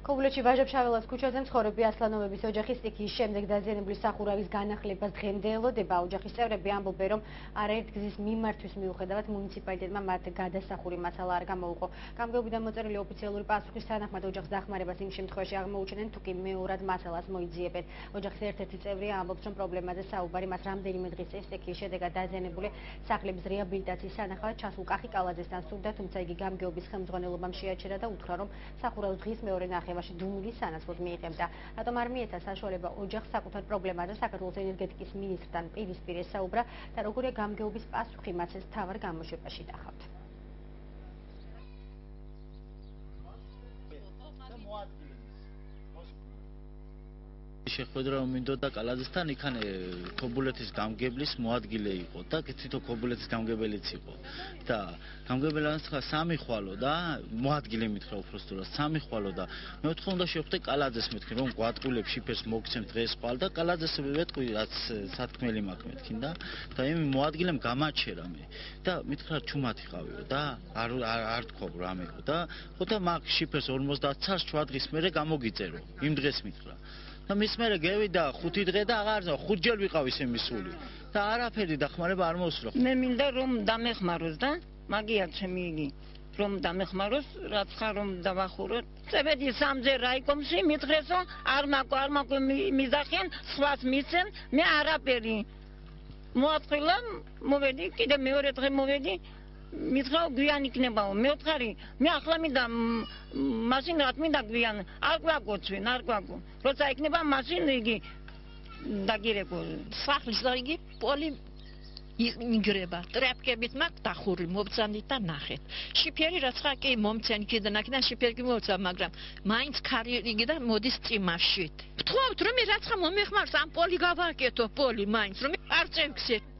ქობულეთში ვაჟა-ფშაველას ქუჩაზე მცხოვრები ასლანოვების ოჯახის სტიქიის შემდეგ დაზიანებული სახურავის განახლებას დღემდე ელოდება. ოჯახის წევრები ამბობენ, რომ არაერთგზის მიმართვის მიუხედავად მუნიციპალიტეტმა მათ გადასახური მასალა არ გამოუყო. გამგეობიდან მოწერილი ოფიციალური პასუხის თანახმად ოჯახს დახმარებას იმ შემთხვევაში აღმოუჩენენ, თუ კი მეორად მასალას მოიძიებენ. ოჯახის ერთ-ერთი წევრი ამბობს, რომ პრობლემაზე საუბარი მას რამდენიმე დღის წინ სტიქიის შედეგად დაზიანებული სახლების რეაბილიტაციის სანახავად ჩასულ კახიკალაძესთან სურდა, თუმცა იგი გამგეობის ხელმძღვანელობამ შეაჩერა და უთხრა, რომ სახურავის დღის მეორე ნახევარში დუმილის სანაცვლოდ მიიღებდა. რატომ არ მიეცა საშუალება ოჯახს საკუთარ პრობლემაზე საქართველოს ენერგეტიკის მინისტრთან პირისპირ ესაუბრა და როგორია გამგეობის პასუხი მას ეს მთავარ გამოშვებაში ნახავთ. შეხვედრა მინდოდა კალაძესთან, იქან ქობულეთის გამგებლის მოადგილე იყო და თვითონ ქობულეთის გამგებელიც იყო. და გამგებელს ხა სამი ხვალო და მოადგილე მითხრა უბრალოდ სამი ხვალო და მე ვთქვა უნდა შევხვდე კალაძეს მეთქი რომ გვატყვილებ შიფერს მოგცემ დღეს ხვალ და კალაძეს ვეთქვი რაც სათქმელი მაქვს მეთქი და იმ მოადგილემ გამაჩერა მე და მითხრა ჩუმათი ყავიო და არ თქვა რამეო და ხოთა მაგ შიფერს 50 ცას 7 დღის მერე გამოგიწერო იმ დღეს მითხრა და მის მერე გევიდა 5 დღე და აღარ 5 ჯერ ვიყავ ისე მისული და არაფერი დახმარება არ მოსულა. მე მინდა რომ დამეხმაროს და მაგია ჩემი იგი რომ დამეხმაროს რაც ხარ რომ დავახუროთ. წებედი სამჯერ რაიკომში მითხრესო არ მაქვს მიზახიან სხვას მიცემ მე არაფერი მოაწყვილა მოვედი კიდე მეორე დღე მოვედი მითხრა გვიან იქნებაო მე ვთხარი მე ახლა მინდა მაშინ რა მინდა გვიან არ გვაგოცვენ არ გვაგო როცა იქნება მაშინ იგი დაგირეკო სახლის იგი პოლი იგრება ტრაპკებით მაგ დახური მობცანდით და ნახეთ შიფერი რაცა კი მომცენ კიდე ნაკიდან შიფერი მოვცა მაგრამ მაინც ქარი იგი და მოდის წიმაშით ვთხოვთ რომ რაცა მომეხმარს ამ პოლი გავაკეთო პოლი მაინც რომ არ წევქცეთ